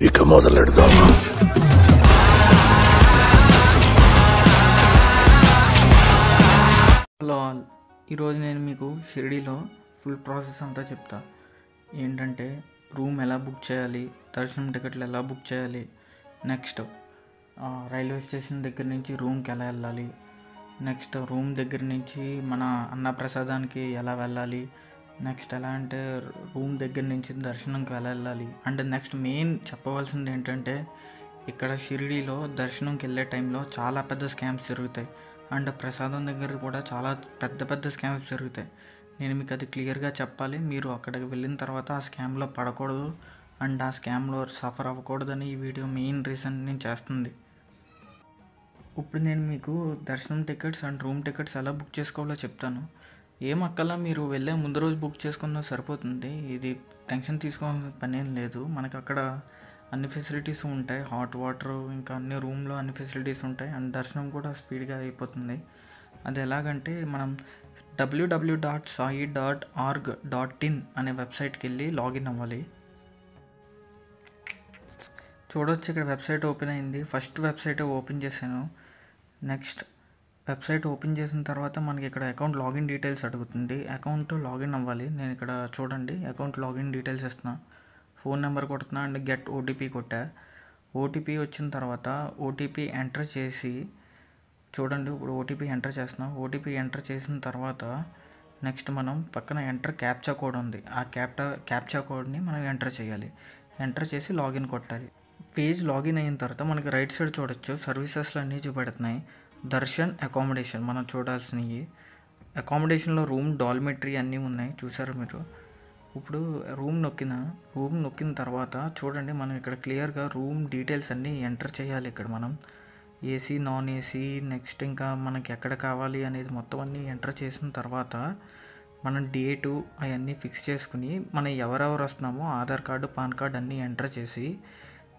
ఇక మొదలెడదామా? Hello all, ఈరోజు నేను మీకు షిరిడీలో ఫుల్ ప్రాసెస్ అంతా చెప్తా. ఏంటంటే రూమ్ ఎలా బుక్ చేయాలి, దర్శనం టికెట్లు ఎలా బుక్ చేయాలి, నెక్స్ట్ రైల్వే స్టేషన్ దగ్గర నుంచి రూమ్కి ఎలా వెళ్ళాలి, నెక్స్ట్ రూమ్ దగ్గర నుంచి మన అన్నప్రసాదానికి ఎలా వెళ్ళాలి, నెక్స్ట్ ఎలా అంటే రూమ్ దగ్గర నుంచి దర్శనంకి ఎలా వెళ్ళాలి. అండ్ నెక్స్ట్ మెయిన్ చెప్పవలసింది ఏంటంటే ఇక్కడ షిరిడీలో దర్శనంకి వెళ్ళే టైంలో చాలా పెద్ద స్కామ్స్ జరుగుతాయి. అండ్ ప్రసాదం దగ్గర కూడా చాలా పెద్ద పెద్ద స్కామ్స్ జరుగుతాయి. నేను మీకు అది క్లియర్గా చెప్పాలి. మీరు అక్కడికి వెళ్ళిన తర్వాత ఆ స్కామ్లో పడకూడదు అండ్ ఆ స్కామ్లో సఫర్ అవ్వకూడదని ఈ వీడియో మెయిన్ రీజన్ నేను చేస్తుంది. ఇప్పుడు నేను మీకు దర్శనం టికెట్స్ అండ్ రూమ్ టికెట్స్ ఎలా బుక్ చేసుకోవాలో చెప్తాను. ఏం అక్కలా మీరు వెళ్ళే ముందు రోజు బుక్ చేసుకున్నా సరిపోతుంది. ఇది టెన్షన్ తీసుకోవాల్సిన పని ఏం లేదు. మనకి అక్కడ అన్ని ఫెసిలిటీస్ ఉంటాయి. హాట్ వాటర్ ఇంకా అన్ని రూమ్లో అన్ని ఫెసిలిటీస్ ఉంటాయి. అండ్ దర్శనం కూడా స్పీడ్గా అయిపోతుంది. అది ఎలాగంటే మనం www.sai.org.in అనే వెబ్సైట్కి వెళ్ళి లాగిన్ అవ్వాలి. చూడొచ్చు, ఇక్కడ వెబ్సైట్ ఓపెన్ అయింది. ఫస్ట్ వెబ్సైట్ ఓపెన్ చేశాను. నెక్స్ట్ వెబ్సైట్ ఓపెన్ చేసిన తర్వాత మనకి ఇక్కడ అకౌంట్ లాగిన్ డీటెయిల్స్ అడుగుతుంది. అకౌంట్ లాగిన్ అవ్వాలి. నేను ఇక్కడ చూడండి అకౌంట్ లాగిన్ డీటెయిల్స్ ఇస్తున్నా. ఫోన్ నెంబర్ కొడుతున్నా అండ్ గెట్ ఓటీపీ కొట్టా. ఓటీపీ వచ్చిన తర్వాత ఓటీపీ ఎంటర్ చేసి చూడండి, ఇప్పుడు ఓటీపీ ఎంటర్ చేస్తున్నాం. ఓటీపీ ఎంటర్ చేసిన తర్వాత నెక్స్ట్ మనం పక్కన ఎంటర్ క్యాప్చా కోడ్ ఉంది. ఆ క్యాప్చా కోడ్ని మనం ఎంటర్ చేయాలి. ఎంటర్ చేసి లాగిన్ కొట్టాలి. పేజ్ లాగిన్ అయిన తర్వాత మనకి రైట్ సైడ్ చూడొచ్చు సర్వీసెస్లు అన్నీ చూపెడుతున్నాయి. దర్శన్ అకామిడేషన్ మనం చూడాల్సినవి. అకామిడేషన్లో రూమ్ డాల్మెటరీ అన్నీ ఉన్నాయి, చూసారు మీరు. ఇప్పుడు రూమ్ నొక్కిన తర్వాత చూడండి మనం ఇక్కడ క్లియర్గా రూమ్ డీటెయిల్స్ అన్నీ ఎంటర్ చేయాలి. ఇక్కడ మనం ఏసీ, నాన్ ఏసీ, నెక్స్ట్ ఇంకా మనకి ఎక్కడ కావాలి అనేది మొత్తం అన్నీ ఎంటర్ చేసిన తర్వాత మనం డేటు అవన్నీ ఫిక్స్ చేసుకుని మనం ఎవరెవరు వస్తున్నామో ఆధార్ కార్డు, పాన్ కార్డు అన్నీ ఎంటర్ చేసి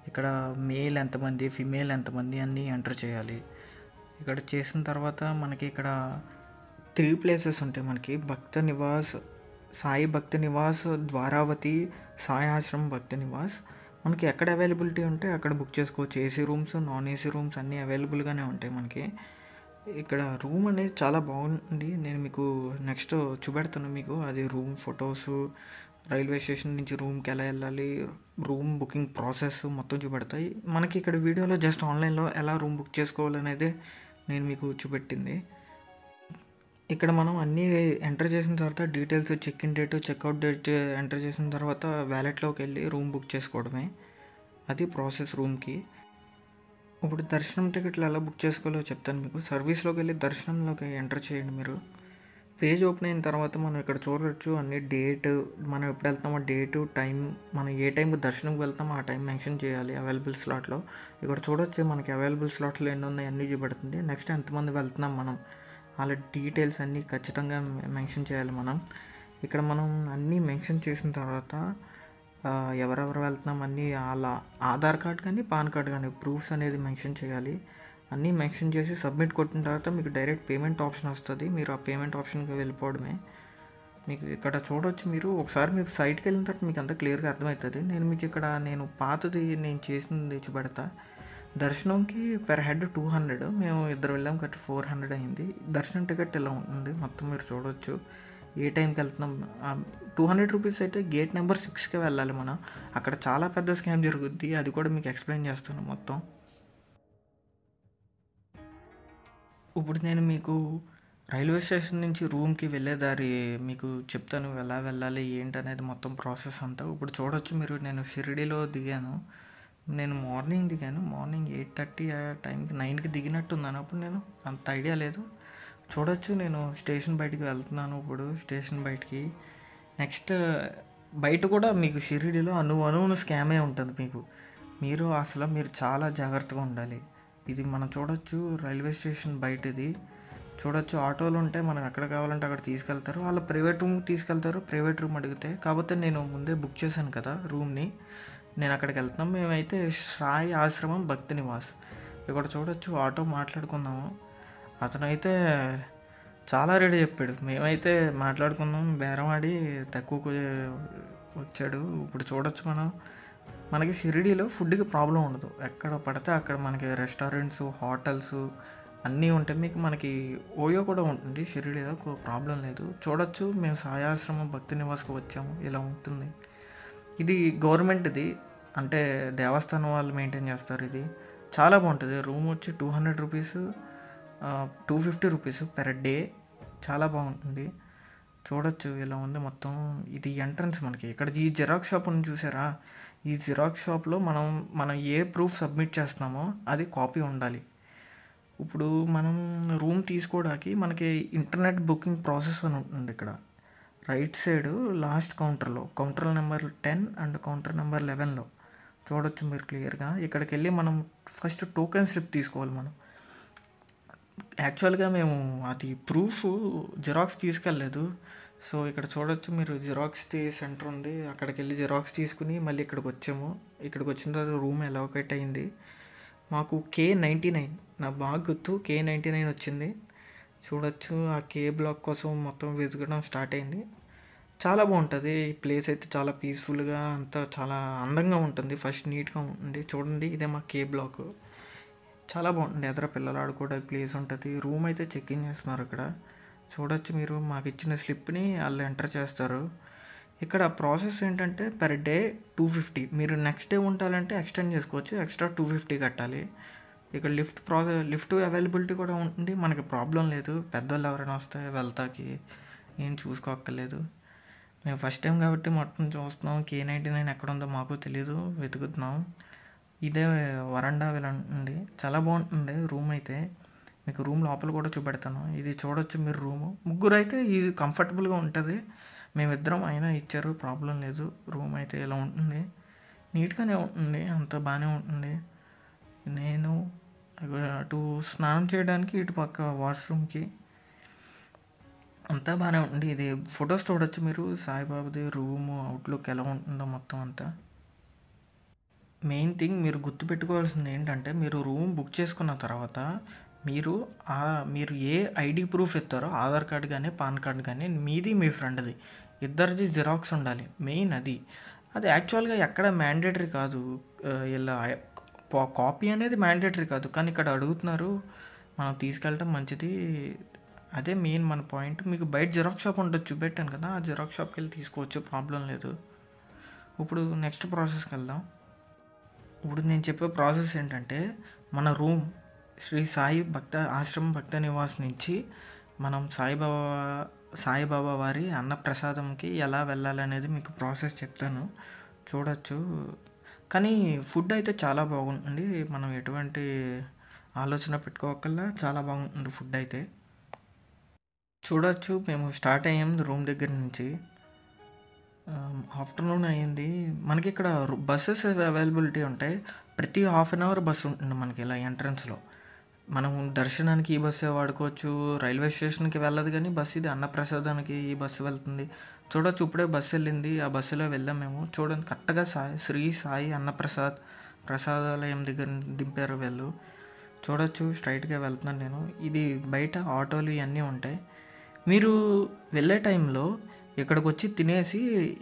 ఇక్కడ మేల్ ఎంతమంది, ఫిమేల్ ఎంతమంది అన్నీ ఎంటర్ చేయాలి. ఇక్కడ చేసిన తర్వాత మనకి ఇక్కడ 3 ప్లేసెస్ ఉంటాయి. మనకి భక్త నివాస్, సాయి భక్తి నివాస్, ద్వారావతి, సాయి ఆశ్రమ్ భక్తి నివాస్. మనకి ఎక్కడ అవైలబిలిటీ ఉంటే అక్కడ బుక్ చేసుకోవచ్చు. AC rooms, non AC rooms అన్నీ అవైలబుల్గానే ఉంటాయి మనకి. ఇక్కడ రూమ్ అనేది చాలా బాగుంది. నేను మీకు నెక్స్ట్ చూపెడతాను మీకు అది రూమ్ ఫొటోస్, రైల్వే స్టేషన్ నుంచి రూమ్కి ఎలా వెళ్ళాలి, రూమ్ బుకింగ్ ప్రాసెస్ మొత్తం చూపెడతాయి. మనకి ఇక్కడ వీడియోలో జస్ట్ ఆన్లైన్లో ఎలా రూమ్ బుక్ చేసుకోవాలనేదే నేను మీకు చూపెట్టింది. ఇక్కడ మనం అన్నీ ఎంటర్ చేసిన తర్వాత details, check in date, checkout date enter చేసిన తర్వాత వ్యాలెట్లోకి వెళ్ళి రూమ్ బుక్ చేసుకోవడమే. అది ప్రాసెస్ రూమ్కి. ఇప్పుడు దర్శనం టికెట్లు ఎలా బుక్ చేసుకోవాలో చెప్తాను మీకు. సర్వీస్లోకి వెళ్ళి దర్శనంలోకి ఎంటర్ చేయండి మీరు. పేజ్ ఓపెన్ అయిన తర్వాత మనం ఇక్కడ చూడవచ్చు అన్ని డేట్, మనం ఎప్పుడు వెళ్తామో డేటు, టైం, మనం ఏ టైంకి దర్శనంకి వెళ్తామో ఆ టైం మెన్షన్ చేయాలి అవైలబుల్ స్లాట్లో. ఇక్కడ చూడొచ్చు మనకి అవైలబుల్ స్లాట్లు ఎన్ని ఉన్నాయి అన్నీ చూపెడుతుంది. నెక్స్ట్ ఎంతమంది వెళ్తున్నాం మనం, వాళ్ళ డీటెయిల్స్ అన్నీ ఖచ్చితంగా మెన్షన్ చేయాలి మనం. ఇక్కడ మనం అన్నీ మెన్షన్ చేసిన తర్వాత ఎవరెవరు వెళ్తున్నాం అన్నీ వాళ్ళ ఆధార్ కార్డ్ కానీ పాన్ కార్డ్ కానీ ప్రూఫ్స్ అనేది మెన్షన్ చేయాలి. అన్నీ మెన్షన్ చేసి సబ్మిట్ కొట్టిన తర్వాత మీకు డైరెక్ట్ పేమెంట్ ఆప్షన్ వస్తుంది. మీరు ఆ పేమెంట్ ఆప్షన్కి వెళ్ళిపోవడమే. మీకు ఇక్కడ చూడవచ్చు, మీరు ఒకసారి మీరు సైట్కి వెళ్ళిన తర్వాత మీకు అంతా క్లియర్గా అర్థమవుతుంది. నేను మీకు ఇక్కడ పాతది నేను చేసింది చూపెడతా. దర్శనంకి పెర్ హెడ్ 200, మేము ఇద్దరు వెళ్ళాం కాబట్టి 400 అయింది. దర్శనం టికెట్ ఇలా ఉంటుంది మొత్తం మీరు చూడవచ్చు. ఏ టైంకి వెళ్తున్నాం, 200 రూపీస్ అయితే గేట్ నెంబర్ 6కి వెళ్ళాలి మనం. అక్కడ చాలా పెద్ద స్కామ్ జరుగుద్ది, అది కూడా మీకు ఎక్స్ప్లెయిన్ చేస్తాను మొత్తం. ఇప్పుడు నేను మీకు రైల్వే స్టేషన్ నుంచి రూమ్కి వెళ్ళే దారి మీకు చెప్తాను, ఎలా వెళ్ళాలి ఏంటి అనేది మొత్తం ప్రాసెస్ అంతా. ఇప్పుడు చూడొచ్చు మీరు, నేను షిరిడీలో దిగాను. నేను మార్నింగ్ దిగాను. మార్నింగ్ 8:30 ఆ టైంకి 9కి దిగినట్టున్నాను. అప్పుడు నేను అంత ఐడియా లేదు. చూడొచ్చు నేను స్టేషన్ బయటికి వెళ్తున్నాను. ఇప్పుడు స్టేషన్ బయటికి నెక్స్ట్ బయట కూడా మీకు షిరిడీలో అణువున స్కామే ఉంటుంది మీకు. మీరు చాలా జాగ్రత్తగా ఉండాలి. ఇది మనం చూడొచ్చు రైల్వే స్టేషన్ బయట. ఇది చూడొచ్చు ఆటోలు ఉంటాయి, మనం ఎక్కడ కావాలంటే అక్కడ తీసుకెళ్తారు. వాళ్ళ ప్రైవేట్ రూమ్కి తీసుకెళ్తారు, ప్రైవేట్ రూమ్ అడిగితే. కాకపోతే నేను ముందే బుక్ చేశాను కదా రూమ్ని, నేను అక్కడికి వెళ్తున్నాం. మేమైతే సాయి ఆశ్రమం భక్తి నివాస్. ఇక్కడ చూడొచ్చు ఆటో మాట్లాడుకున్నాము. అతనైతే చాలా రేటు చెప్పాడు. మేమైతే మాట్లాడుకున్నాం, బేరం ఆడి తక్కువకు వచ్చాడు. ఇప్పుడు చూడొచ్చు మనం మనకి షిరిడీలో ఫుడ్‌కి ప్రాబ్లమ్ ఉండదు. ఎక్కడ పడితే అక్కడ మనకి రెస్టారెంట్స్, హోటల్స్ అన్నీ ఉంటాయి. మనకి ఓయో కూడా ఉంటుంది షిరిడీలో. ప్రాబ్లమ్ లేదు. చూడొచ్చు. మేము సాయి ఆశ్రమం భక్తి నివాస్‌కి వచ్చాము. ఇలా ఉంటుంది. ఇది గవర్నమెంట్‌ది. అంటే దేవస్థానం వాళ్ళు మెయింటైన్ చేస్తారు ఇది. చాలా బాగుంటుంది. రూమ్ వచ్చి రూ. 250 పర్ డే. చాలా బాగుంటుంది. చూడొచ్చు. ఇలా ఉంది మొత్తం. ఇది ఎంట్రన్స్ మనకి. ఇక్కడ ఈ జిరాక్స్ షాప్ ఉంది చూసారా? ఈ జిరాక్స్ షాప్‌లో మనం ఏ ప్రూఫ్ సబ్మిట్ చేస్తున్నామో అది కాపీ ఉండాలి. ఇప్పుడు మనం రూమ్ తీసుకోవడానికి మనకి ఇంటర్నెట్ బుకింగ్ ప్రాసెస్ అని ఉంటుంది ఇక్కడ. రైట్ సైడ్ లాస్ట్ కౌంటర్లో counter number 10 and counter number 11లో చూడొచ్చు మీరు క్లియర్గా. ఇక్కడికి వెళ్ళి మనం ఫస్ట్ టోకెన్ స్లిప్ తీసుకోవాలి మనం. యాక్చువల్గా మేము అది ప్రూఫ్ జిరాక్స్ తీసుకెళ్ళలేదు. సో ఇక్కడ చూడొచ్చు మీరు జిరాక్స్ సెంటర్ ఉంది. అక్కడికి వెళ్ళి జిరాక్స్ తీసుకుని మళ్ళీ ఇక్కడికి వచ్చాము. ఇక్కడికి వచ్చిన తర్వాత రూమ్ అలొకేట్ అయింది. మాకు K99 నా బాగా గుర్తు K99 వచ్చింది. చూడొచ్చు. ఆ K బ్లాక్ కోసం మొత్తం వెతకడం స్టార్ట్ అయింది. చాలా బాగుంటుంది. ఈ ప్లేస్ అయితే చాలా పీస్ఫుల్గా అంతా చాలా అందంగా ఉంటుంది. ఫస్ట్ నీట్గా ఉంటుంది. చూడండి ఇదే మా K బ్లాక్. చాలా బాగుంటుంది. ఎదర పిల్లలు ఆడుకోవడానికి ప్లేస్ ఉంటుంది. రూమ్ అయితే చెక్ ఇన్ చేస్తున్నారు ఇక్కడ. చూడొచ్చు మీరు. మాకు ఇచ్చిన స్లిప్ని వాళ్ళు ఎంటర్ చేస్తారు. ఇక్కడ ప్రాసెస్ ఏంటంటే పర్ డే 250. మీరు నెక్స్ట్ డే ఉండాలంటే ఎక్స్టెండ్ చేసుకోవచ్చు. ఎక్స్ట్రా 250 కట్టాలి. ఇక్కడ లిఫ్ట్ అవైలబిలిటీ కూడా ఉంటుంది. మనకి ప్రాబ్లం లేదు. పెద్దవాళ్ళు ఎవరైనా వస్తే వెళ్తాకి ఏం చూసుకోక్కర్లేదు. మేము ఫస్ట్ టైం కాబట్టి మొత్తం చూస్తున్నాం. K99 ఎక్కడ ఉందో మాకు తెలీదు. వెతుకుతున్నాం. ఇదే వరండా ఇలా ఉంటుంది. చాలా బాగుంటుంది రూమ్ అయితే. మీకు రూమ్ లోపల కూడా చూపెడతాను. ఇది చూడొచ్చు మీరు రూము. ముగ్గురు అయితే ఈజీ కంఫర్టబుల్గా ఉంటుంది. మేమిద్దరం అయినా ఇచ్చారు. ప్రాబ్లం లేదు. రూమ్ అయితే ఇలా ఉంటుంది. నీట్గానే ఉంటుంది. అంత బాగానే ఉంటుంది. నేను అటు స్నానం చేయడానికి ఇటు పక్క వాష్రూమ్కి అంతా బాగానే ఉంటుంది. ఇది ఫొటోస్ చూడొచ్చు మీరు. సాయిబాబాది రూము అవుట్లుక్ ఎలా ఉంటుందో మొత్తం అంతా. మెయిన్ థింగ్ మీరు గుర్తుపెట్టుకోవాల్సింది ఏంటంటే మీరు రూమ్ బుక్ చేసుకున్న తర్వాత మీరు మీరు ఏ ఐడి ప్రూఫ్ ఇస్తారో ఆధార్ కార్డు కానీ పాన్ కార్డు కానీ మీది మీ ఫ్రెండ్ది ఇద్దరిది జిరాక్స్ ఉండాలి. మెయిన్ అది యాక్చువల్గా ఎక్కడ మ్యాండేటరీ కాదు. ఇలా కాపీ అనేది మ్యాండేటరీ కాదు. కానీ ఇక్కడ అడుగుతున్నారు. మనం తీసుకెళ్ళటం మంచిది. అదే మెయిన్ మన పాయింట్. మీకు బయట జిరాక్స్ షాప్ ఉంటుంది చూపెట్టాను కదా. ఆ జిరాక్స్ షాప్కి వెళ్ళి తీసుకోవచ్చు. ప్రాబ్లం లేదు. ఇప్పుడు నెక్స్ట్ ప్రాసెస్కి వెళ్దాం. ఇప్పుడు నేను చెప్పే ప్రాసెస్ ఏంటంటే మన రూమ్ శ్రీ సాయి ఆశ్రమం భక్త నివాస్ నుంచి మనం సాయిబాబా వారి అన్నప్రసాదంకి ఎలా వెళ్ళాలనేది మీకు ప్రాసెస్ చెప్తాను. చూడొచ్చు. కానీ ఫుడ్ అయితే చాలా బాగుంటుంది. మనం ఎటువంటి ఆలోచన పెట్టుకోకల్లా చాలా బాగుంటుంది ఫుడ్ అయితే. చూడొచ్చు. మేము స్టార్ట్ అయ్యాం రూమ్ దగ్గర నుంచి. ఆఫ్టర్నూన్ అయ్యింది. మనకి ఇక్కడ బస్సెస్ అవైలబిలిటీ ఉంటాయి. ప్రతి హాఫ్ అన్ అవర్ బస్సు ఉంటుంది మనకి ఇలా ఎంట్రన్స్లో. మనం దర్శనానికి ఈ బస్సే వాడుకోవచ్చు. రైల్వే స్టేషన్కి వెళ్ళదు కానీ బస్సు ఇది. అన్నప్రసాదానికి ఈ బస్సు వెళ్తుంది. చూడొచ్చు. ఇప్పుడే బస్సు వెళ్ళింది. ఆ బస్సులో వెళ్ళాం మేము. చూడండి కరెక్ట్గా శ్రీ సాయి ప్రసాదాలయం దగ్గర దింపారు వీళ్ళు. చూడొచ్చు. స్ట్రైట్గా వెళ్తున్నాను నేను. ఇది బయట ఆటోలు ఇవన్నీ ఉంటాయి. మీరు వెళ్ళే టైంలో ఇక్కడికి వచ్చి తినేసి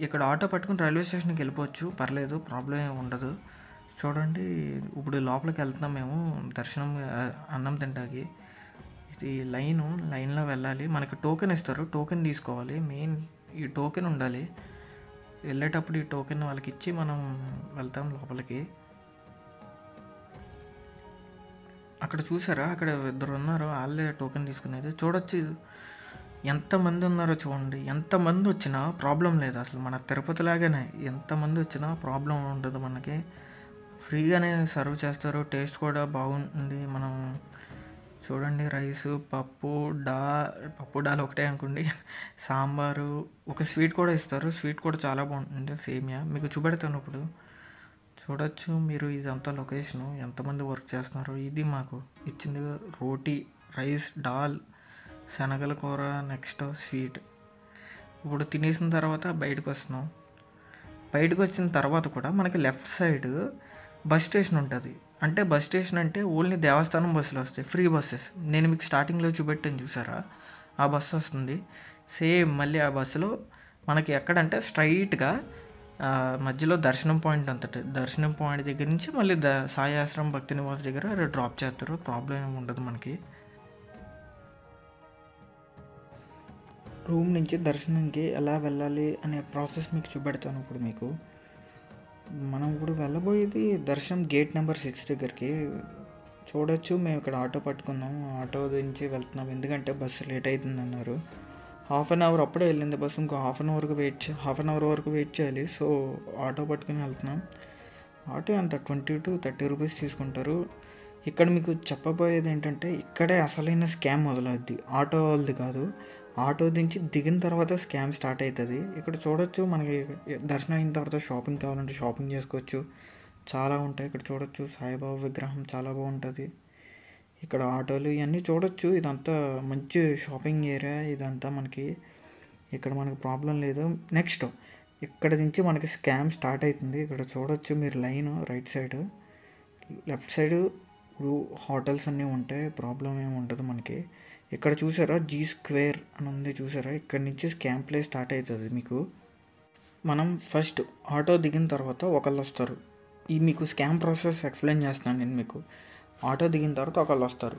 ఇక్కడ ఆటో పట్టుకుని రైల్వే స్టేషన్కి వెళ్ళిపోవచ్చు. పర్లేదు. ప్రాబ్లం ఏమి ఉండదు. చూడండి. ఇప్పుడు లోపలికి వెళ్తున్నాం మేము దర్శనం అన్నం తింటాకి. ఇది లైన్లో వెళ్ళాలి. మనకి టోకెన్ ఇస్తారు. టోకెన్ తీసుకోవాలి. మెయిన్ ఈ టోకెన్ ఉండాలి. వెళ్ళేటప్పుడు ఈ టోకెన్ వాళ్ళకి ఇచ్చి మనం వెళ్తాం లోపలికి. అక్కడ చూసారా? అక్కడ ఇద్దరు ఉన్నారు. వాళ్ళే టోకెన్ తీసుకునేది. చూడొచ్చు. ఎంతమంది ఉన్నారో చూడండి. ఎంతమంది వచ్చినా ప్రాబ్లం లేదు. అసలు మన తిరుపతి లాగానే ఎంతమంది వచ్చినా ప్రాబ్లం ఉండదు. మనకి ఫ్రీగానే సర్వ్ చేస్తారు. టేస్ట్ కూడా బాగుంటుంది. మనం చూడండి రైసు, పప్పు డాల్ ఒకటే అనుకోండి. సాంబారు, ఒక స్వీట్ కూడా ఇస్తారు. స్వీట్ కూడా చాలా బాగుంటుంది. సేమియా మీకు చూపెడతాను ఇప్పుడు. చూడొచ్చు మీరు. ఇదంతా లొకేషను. ఎంతమంది వర్క్ చేస్తున్నారు. ఇది మాకు ఇచ్చింది రోటీ, రైస్, దాల్, శనగల కూర, నెక్స్ట్ స్వీట్. ఇప్పుడు తినేసిన తర్వాత బయటకు వస్తున్నాం. బయటకు వచ్చిన తర్వాత కూడా మనకి లెఫ్ట్ సైడ్ బస్ స్టేషన్ ఉంటుంది. అంటే బస్ స్టేషన్ అంటే ఓన్లీ దేవస్థానం బస్సులు వస్తాయి. Free buses. నేను మీకు స్టార్టింగ్లో చూపెట్టాను చూసారా? ఆ బస్సు వస్తుంది. సేమ్ మళ్ళీ ఆ బస్సులో మనకి ఎక్కడంటే స్ట్రైట్గా మధ్యలో దర్శనం పాయింట్ అంతటి దర్శనం పాయింట్ దగ్గర నుంచి మళ్ళీ సాయి ఆశ్రమం భక్తి నివాస్ దగ్గర డ్రాప్ చేస్తారు. ప్రాబ్లం ఏమి ఉండదు మనకి. రూమ్ నుంచి దర్శనంకి ఎలా వెళ్ళాలి అనే ప్రాసెస్ మీకు చూపెడతాను ఇప్పుడు మీకు. మనం ఇప్పుడు వెళ్ళబోయేది దర్శనం గేట్ నెంబర్ 6 దగ్గరికి. చూడొచ్చు, మేము ఇక్కడ ఆటో పట్టుకున్నాం, ఆటో నుంచి వెళ్తున్నాం ఎందుకంటే బస్సు లేట్ అవుతుంది అన్నారు. హాఫ్ అన్ అవర్ అప్పుడే వెళ్ళింది బస్సు, ఇంకో హాఫ్ అన్ అవర్ వరకు వెయిట్ చేయాలి. సో ఆటో పట్టుకుని వెళ్తున్నాం. ఆటో అంత 20 to 30 రూపీస్ తీసుకుంటారు. ఇక్కడ మీకు చెప్పబోయేది ఏంటంటే ఇక్కడే అసలైన స్కామ్ మొదలవుద్ది. ఆటో వాళ్ళది కాదు, ఆటో దించి దిగిన తర్వాత స్కామ్ స్టార్ట్ అవుతుంది. ఇక్కడ చూడొచ్చు, మనకి దర్శనం అయిన తర్వాత షాపింగ్ కావాలంటే షాపింగ్ చేసుకోవచ్చు, చాలా ఉంటాయి. ఇక్కడ చూడొచ్చు సాయిబాబా విగ్రహం చాలా బాగుంటుంది. ఇక్కడ ఆటోలు ఇవన్నీ చూడొచ్చు. ఇదంతా మంచి షాపింగ్ ఏరియా ఇదంతా మనకి. ఇక్కడ మనకి ప్రాబ్లం లేదు. నెక్స్ట్ ఇక్కడ నుంచి మనకి స్కామ్ స్టార్ట్ అవుతుంది. ఇక్కడ చూడొచ్చు మీరు line right side, left side hotels అన్నీ ఉంటాయి, ప్రాబ్లం ఏమి ఉండదు మనకి. ఇక్కడ చూసారా జీ స్క్వేర్ అని ఉంది చూసారా, ఇక్కడ నుంచి స్కామ్ ప్లే స్టార్ట్ అవుతుంది మీకు. మనం ఫస్ట్ ఆటో దిగిన తర్వాత ఒకళ్ళు వస్తారు. ఈ మీకు స్కామ్ ప్రాసెస్ ఎక్స్ప్లెయిన్ చేస్తున్నాను నేను మీకు. ఆటో దిగిన తర్వాత ఒకళ్ళు వస్తారు.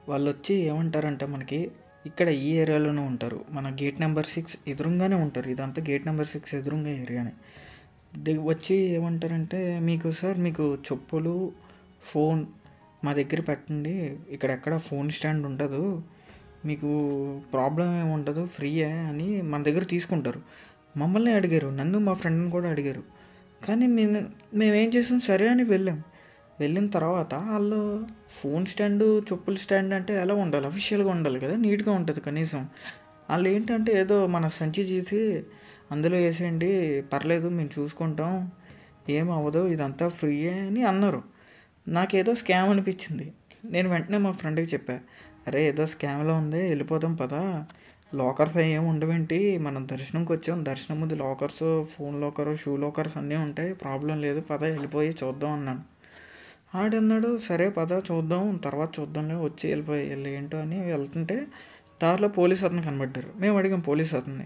వాళ్ళు వచ్చి ఏమంటారంటే మనకి ఇక్కడ ఈ ఏరియాలోనే ఉంటారు, మన గేట్ నెంబర్ 6 ఎదురుగానే ఉంటారు. ఇదంతా గేట్ నెంబర్ 6 ఎదురుగా ఏరియానే. వచ్చి ఏమంటారంటే మీకు సార్ మీకు చెప్పులు ఫోన్ మా దగ్గర పెట్టండి, ఇక్కడెక్కడ ఫోన్ స్టాండ్ ఉండదు, మీకు ప్రాబ్లం ఏమి ఉండదు, ఫ్రీయే అని మన దగ్గర తీసుకుంటారు. మమ్మల్ని అడిగారు, నన్ను మా ఫ్రెండ్ని కూడా అడిగారు. కానీ మేమేం చేసాం, సరే అని వెళ్ళిన తర్వాత వాళ్ళు ఫోన్ స్టాండ్ చెప్పుల స్టాండ్ అంటే ఎలా ఉండాలి, అఫీషియల్గా ఉండాలి కదా, నీట్గా ఉంటుంది కనీసం. వాళ్ళు ఏంటంటే ఏదో మన సంచి చేసి అందులో వేసేయండి పర్లేదు మేము చూసుకుంటాం ఏం అవ్వదు ఇదంతా ఫ్రీయే అని అన్నారు. నాకేదో స్కామ్ అనిపించింది. నేను వెంటనే మా ఫ్రెండ్కి చెప్పా, అరే ఏదో స్కామ్లో ఉంది వెళ్ళిపోదాం పదా, లాకర్స్ ఏమి ఉండవేంటి, మనం దర్శనంకి వచ్చాం, దర్శనం ముందు lockers phone locker shoe lockers అన్నీ ఉంటాయి, ప్రాబ్లం లేదు పద వెళ్ళిపోయి చూద్దాం అన్నాను. ఆడన్నాడు సరే పద చూద్దాం తర్వాత చూద్దాంలే వచ్చి వెళ్ళి ఏంటో అని వెళ్తుంటే దారిలో పోలీస్ అతను కనబడ్డారు. మేము అడిగాం పోలీస్ అతన్ని,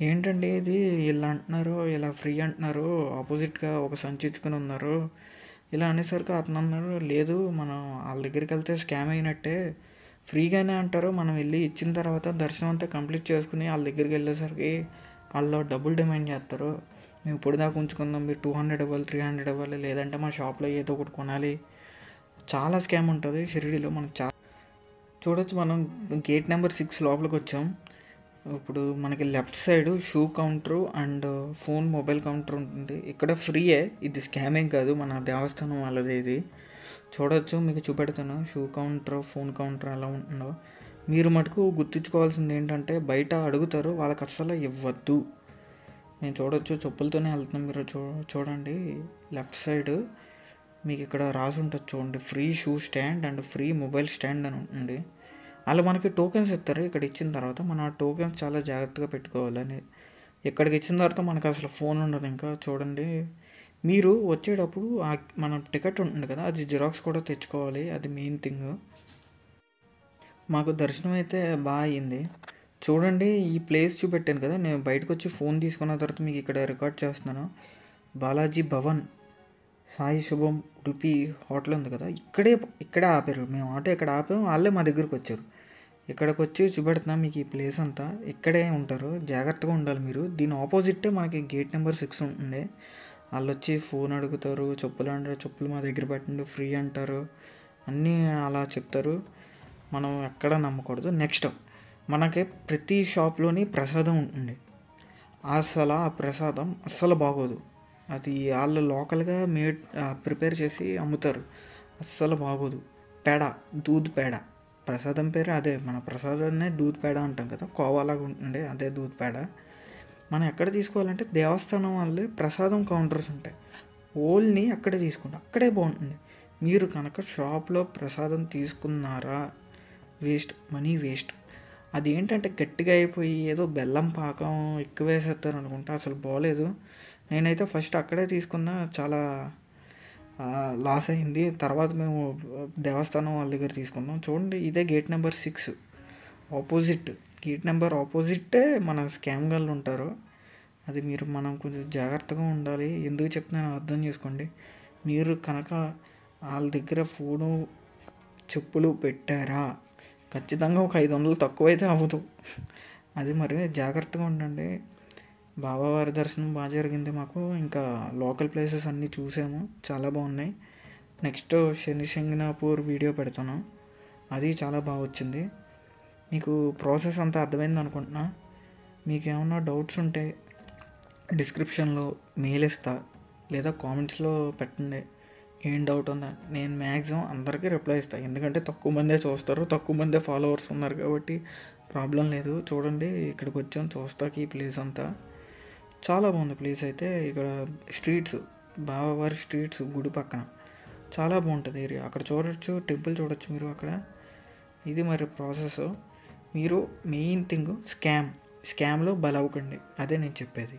ఏంటండి ఇది ఇలా అంటున్నారు, ఇలా ఫ్రీ అంటున్నారు, ఆపోజిట్గా ఒక సంచి ఇచ్చుకుని ఉన్నారు ఇలా అనేసరికి అతను అన్నారు, లేదు మనం వాళ్ళ దగ్గరికి వెళ్తే స్కామ్ అయినట్టే, ఫ్రీగానే అంటారు, మనం వెళ్ళి ఇచ్చిన తర్వాత దర్శనం అంతా కంప్లీట్ చేసుకుని వాళ్ళ దగ్గరికి వెళ్ళేసరికి వాళ్ళు డబ్బులు డిమాండ్ చేస్తారు, మేము ఇప్పుడు దాకా ఉంచుకుందాం, మీరు 200 ఇవ్వాలి 300 ఇవ్వాలి, లేదంటే మా షాప్లో ఏదో ఒకటి కొనాలి, చాలా స్కామ్ ఉంటుంది షిరిడీలో మనకు చూడొచ్చు. మనం గేట్ నెంబర్ 6 లోపలికి వచ్చాం. ఇప్పుడు మనకి left side shoe counter and phone mobile counter ఉంటుంది. ఇక్కడ ఫ్రీయే, ఇది స్కామేం కాదు, మన దేవస్థానం వాళ్ళది ఇది. చూడొచ్చు మీకు చూపెడతాను షూ కౌంటర్ ఫోన్ కౌంటర్ ఎలా ఉంటుందో. మీరు మటుకు గుర్తుంచుకోవాల్సింది ఏంటంటే బయట అడుగుతారు, వాళ్ళకి అస్సలు ఇవ్వద్దు. నేను చూడొచ్చు చెప్పులతోనే వెళ్తున్నాం, మీరు చూడండి లెఫ్ట్ సైడ్ మీకు ఇక్కడ రాసి ఉంటుంది చూడండి, free shoe stand and free mobile stand అని ఉంటుంది. వాళ్ళు మనకి టోకెన్స్ ఇస్తారు. ఇక్కడ ఇచ్చిన తర్వాత మనం ఆ టోకెన్స్ చాలా జాగ్రత్తగా పెట్టుకోవాలని. ఇక్కడికి ఇచ్చిన తర్వాత మనకు అసలు ఫోన్ ఉండదు. ఇంకా చూడండి మీరు వచ్చేటప్పుడు మన టికెట్ ఉంటుంది కదా, అది జిరాక్స్ కూడా తెచ్చుకోవాలి, అది మెయిన్ థింగ్. మాకు దర్శనం అయితే బాగా అయ్యింది. చూడండి ఈ ప్లేస్ చూపెట్టాను కదా, నేను బయటకు వచ్చి ఫోన్ తీసుకున్న తర్వాత మీకు ఇక్కడ రికార్డ్ చేస్తున్నాను. బాలాజీ భవన్ సాయి శుభం ఉడుపి హోటల్ ఉంది కదా, ఇక్కడే ఆపారు. మేము ఆటో ఇక్కడ ఆపాము, వాళ్ళే మా దగ్గరికి వచ్చారు. ఇక్కడికి వచ్చి చూపెడుతున్నా మీకు ఈ ప్లేస్ అంతా, ఇక్కడే ఉంటారు, జాగ్రత్తగా ఉండాలి మీరు. దీని ఆపోజిట్టే మనకి గేట్ నెంబర్ 6 ఉంటుంది. వాళ్ళు వచ్చి ఫోన్ అడుగుతారు, చెప్పులు అంటారు, చెప్పులు మా దగ్గర పెట్టండి ఫ్రీ అంటారు, అన్నీ అలా చెప్తారు. మనం ఎక్కడ నమ్మకూడదు. నెక్స్ట్ మనకి ప్రతి షాప్లోని ప్రసాదం ఉంటుంది. అసలు ఆ ప్రసాదం అస్సలు బాగోదు, అది వాళ్ళు లోకల్గా ప్రిపేర్ చేసి అమ్ముతారు, అస్సలు బాగోదు. పేడ దూద్ పేడ ప్రసాదం పేరు అదే, మన ప్రసాదాన్నే దూద్ పేడ అంటాం కదా, కోవాలాగా ఉంటుండే అదే దూద్ పేడ. మనం ఎక్కడ తీసుకోవాలంటే దేవస్థానం వాళ్ళే ప్రసాదం కౌంటర్స్ ఉంటాయి, ఓల్ని అక్కడే తీసుకుంటాం, అక్కడే బాగుంటుంది. మీరు కనుక షాప్లో ప్రసాదం తీసుకున్నారా వేస్ట్, మనీ వేస్ట్. అది ఏంటంటే గట్టిగా అయిపోయి ఏదో బెల్లం పాకం ఎక్కువ వేసేస్తారు అనుకుంటా, అసలు బాగోలేదు. నేనైతే ఫస్ట్ అక్కడే తీసుకున్నా, చాలా లాస్ అయింది. తర్వాత మేము దేవస్థానం వాళ్ళ దగ్గర తీసుకున్నాం. చూడండి ఇదే gate number 6 opposite, gate number ఆపోజిట్టే మన స్కామ్ గళ్ళు ఉంటారు. అది మనం కొంచెం జాగ్రత్తగా ఉండాలి. ఎందుకు చెప్తున్నానో అర్థం చేసుకోండి. మీరు కనుక వాళ్ళ దగ్గర ఫోను, చెప్పులు పెట్టారా ఖచ్చితంగా ఒక 500 తక్కువైతే అవ్వదు. అది మరి జాగ్రత్తగా ఉండండి. బాబావారి దర్శనం బాగా జరిగింది మాకు. ఇంకా లోకల్ ప్లేసెస్ అన్నీ చూసాము, చాలా బాగున్నాయి. నెక్స్ట్ శనిసింగనాపూర్ వీడియో పెడతాను, అది చాలా బాగా వచ్చింది. మీకు ప్రాసెస్ అంతా అర్థమైంది అనుకుంటున్నా. మీకు ఏమన్నా డౌట్స్ ఉంటే డిస్క్రిప్షన్లో మెయిల్ ఇస్తా, లేదా కామెంట్స్లో పెట్టండి ఏం డౌట్ ఉందా. నేను మ్యాక్సిమం అందరికీ రిప్లై ఇస్తాను, ఎందుకంటే తక్కువ మందే చూస్తారు, తక్కువ మందే ఫాలోవర్స్ ఉన్నారు కాబట్టి ప్రాబ్లం లేదు. చూడండి, ఇక్కడికి వచ్చాను చూస్తాకి ఈ ప్లేస్ అంతా చాలా బాగుంది. ప్లేస్ అయితే ఇక్కడ స్ట్రీట్స్, బాబావారి స్ట్రీట్స్ గుడి పక్కన చాలా బాగుంటుంది ఏరియా. అక్కడ చూడొచ్చు, టెంపుల్ చూడొచ్చు మీరు అక్కడ. ఇది మరి ప్రాసెస్. మీరు మెయిన్ థింగ్ స్కామ్లో బలవ్వకండి, అదే నేను చెప్పేది.